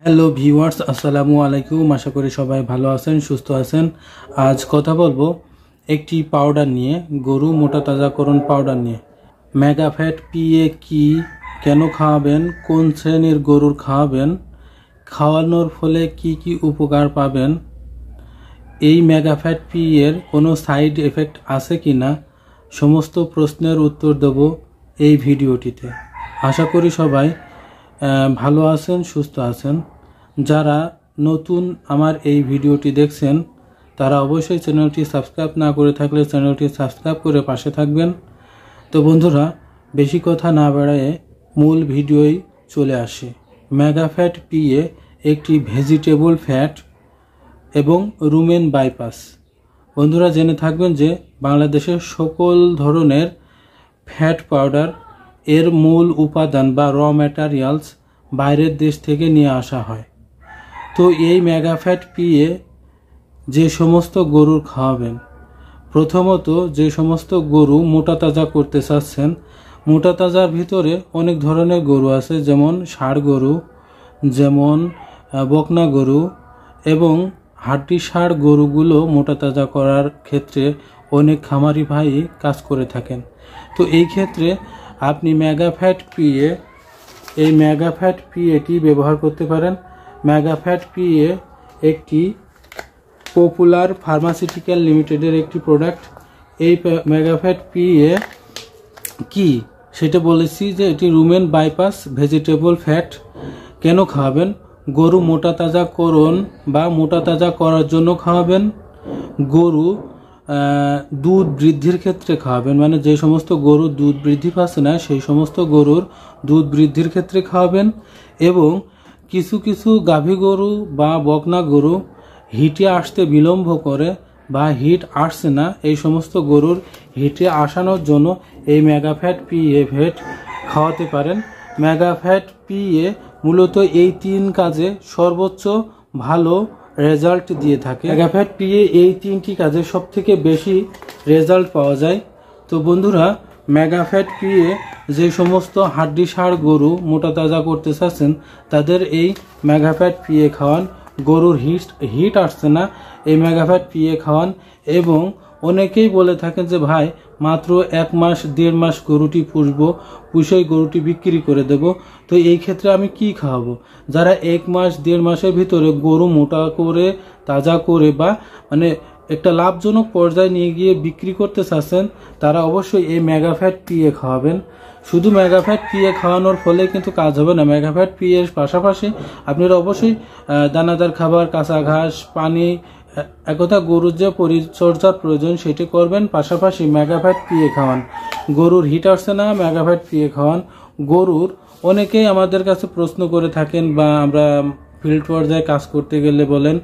Hello viewers, আসসালামু আলাইকুম। আশা করি সবাই ভালো আছেন, সুস্থ আছেন। আজ কথা বলবো একটি পাউডার নিয়ে, গরু মোটা তাজাকরণ পাউডার নিয়ে। মেগাফ্যাট পিএ কি, কেন খাওয়াবেন, কোন শ্রেণীর গরুর খাওয়াবেন, খাওয়ানোর ফলে কি কি উপকার পাবেন, এই মেগাফ্যাট পিএর কোনো সাইড এফেক্ট আছে কি না, সমস্ত প্রশ্নের উত্তর দেব এই ভিডিওটিতে। আশা করি সবাই ভালো আছেন, সুস্থ আছেন। যারা নতুন আমার এই ভিডিওটি দেখছেন তারা অবশ্যই চ্যানেলটি সাবস্ক্রাইব না করে থাকলে চ্যানেলটি সাবস্ক্রাইব করে পাশে থাকবেন। তো বন্ধুরা, বেশি কথা না বাড়ায়ে মূল ভিডিওই চলে আসে। মেগাফ্যাট পিএ একটি ভেজিটেবল ফ্যাট এবং রুমেন বাইপাস। বন্ধুরা জেনে থাকবেন যে বাংলাদেশের সকল ধরনের ফ্যাট পাউডার এর মূল উপাদান বা র ম্যাটেরিয়ালস বাইরের দেশ থেকে নিয়ে আসা হয়। তো এই মেগাফ্যাট পিএ যে সমস্ত গরুর খাওয়াবেন, প্রথমত যে সমস্ত গরু মোটা তাজা করতে চাচ্ছেন, মোটা তাজার ভিতরে অনেক ধরনের গরু আছে, যেমন ষাঁড় গরু, যেমন বকনা গরু, এবং হাড্ডি ষাঁড় গরুগুলো মোটা তাজা করার ক্ষেত্রে অনেক খামারি ভাই কাজ করে থাকেন। তো এই ক্ষেত্রে আপনি মেগাফ্যাট পিএটি ব্যবহার করতে পারেন। মেগাফ্যাট পিএ একটি পপুলার ফার্মাসিউটিক্যাল লিমিটেডের একটি প্রোডাক্ট। এই মেগাফ্যাট পিএ কি সেটা বলেছি যে এটি রুমেন বাইপাস ভেজিটেবল ফ্যাট। কেন খাওয়াবেন? গরু মোটা তাজাকরণ বা মোটা তাজা করার জন্য খাওয়াবেন। গরু দুধ বৃদ্ধির ক্ষেত্রে খাওয়াবেন, মানে যে সমস্ত গরু দুধ বৃদ্ধি পাচ্ছে না সেই সমস্ত গরুর দুধ বৃদ্ধির ক্ষেত্রে খাওয়াবেন। এবং কিছু কিছু গাভী গরু বা বকনা গরু হিটে আসতে বিলম্ব করে বা হিট আসছে না, এই সমস্ত গরুর হিটে আসানোর জন্য এই মেগাফ্যাট পিএ ফ্যাট খাওয়াতে পারেন। মেগাফ্যাট পিএ মূলত এই তিন কাজে সর্বোচ্চ ভালো রেজাল্ট দিয়ে থাকে। মেগাফ্যাট পিএ এই তিনটি কাজে সব থেকে বেশি রেজাল্ট পাওয়া যায়। তো বন্ধুরা, মেগাফ্যাট পিএ যে সমস্ত হাড্ডি ষাঁড় গরু মোটা তাজা করতে চাচ্ছেন তাদের এই মেগাফ্যাট পিএ খাওয়ান। গরুর হিট আসছে না, এই মেগাফ্যাট পিএ খাওয়ান। এবং অনেকেই বলে থাকেন যে ভাই মাত্র 1 মাস 1.5 মাস গরুটি পুষেই গরুটি বিক্রি করে দেব, তো এই ক্ষেত্রে আমি কি খাওয়াবো? যারা 1 মাস 1.5 মাসের ভিতরে গরু মোটা করে তাজা করে বা মানে একটা লাভজনক পর্যায়ে নিয়ে গিয়ে বিক্রি করতে চাচ্ছেন তারা অবশ্যই এই মেগাফ্যাট পিএ খাওয়াবেন। শুধু মেগাফ্যাট পিএ খাওয়ানোর ফলে কিন্তু কাজ হবে না। মেগাফ্যাট পিএ এর পাশাপাশি আপনারা অবশ্যই দানাদার খাবার, কাঁচা ঘাস, পানি, একথা গরুর যে পরিচর্যার প্রয়োজন সেটি করবেন। পাশাপাশি মেগাফ্যাট পিএ খাওয়ান। গরুর হিট আসছে না, মেগাফ্যাট পিএ খাওয়ান। গরুর অনেকেই আমাদের কাছে প্রশ্ন করে থাকেন বা আমরা ফিল্ড পর্যায়ে কাজ করতে গেলে বলেন,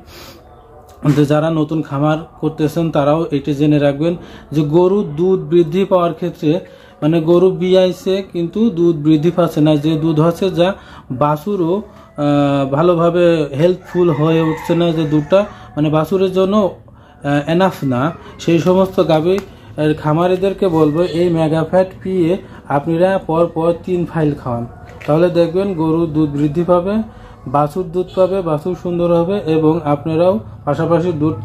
যারা নতুন খামার করতেছেন তারাও এটি জেনে রাখবেন যে গরুর দুধ বৃদ্ধি পাওয়ার ক্ষেত্রে, মানে গরু বিয়াইছে কিন্তু দুধ বৃদ্ধি পাচ্ছে না, যে দুধ হচ্ছে যা বাছুরও ভালোভাবে হেল্পফুল হয়ে উঠছে না, যে দুধটা মানে বাছুরের জন্য এনাফ না, সেই সমস্ত গাভী খামারিদেরকে বলবো এই মেগাফ্যাট পিএ আপনারা পর 3 ফাইল খাওয়ান। তাহলে দেখবেন গরুর দুধ বৃদ্ধি পাবে, বাছুর দুধ পাবে, বাছুর সুন্দর হবে এবং আপনারাও পাশাপাশি দুধ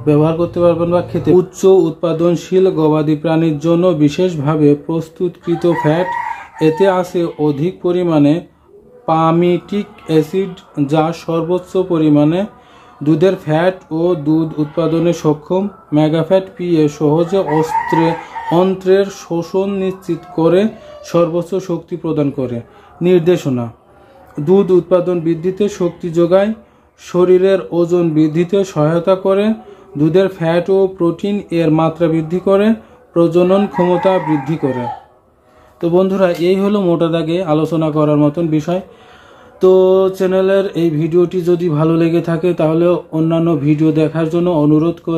ব্যবহার করতে পারবেন বা খেতে। উচ্চ উৎপাদনশীল গবাদি প্রাণীর জন্য বিশেষভাবে প্রস্তুতকৃত ফ্যাট। এতে আছে অধিক পরিমাণে পামিটিক অ্যাসিড, যা সর্বোচ্চ পরিমাণে দুধের ফ্যাট ও দুধ উৎপাদনে সক্ষম। মেগাফ্যাট পিএ সহজে অন্ত্রের শোষণ নিশ্চিত করে সর্বোচ্চ শক্তি প্রদান করে। নির্দেশনা: দুধ উৎপাদন বৃদ্ধিতে শক্তি যোগায়, শরীরের ওজন বৃদ্ধিতে সহায়তা করে, দুধের ফ্যাট ও প্রোটিন এর মাত্রা বৃদ্ধি করে, প্রজনন ক্ষমতা বৃদ্ধি করে। তো বন্ধুরা, এই হলো মোটা দাগে আলোচনা করার মতন বিষয়। তো চ্যানেলের এই ভিডিওটি যদি ভালো লেগে থাকে তাহলে অন্যান্য ভিডিও দেখার জন্য অনুরোধ করব।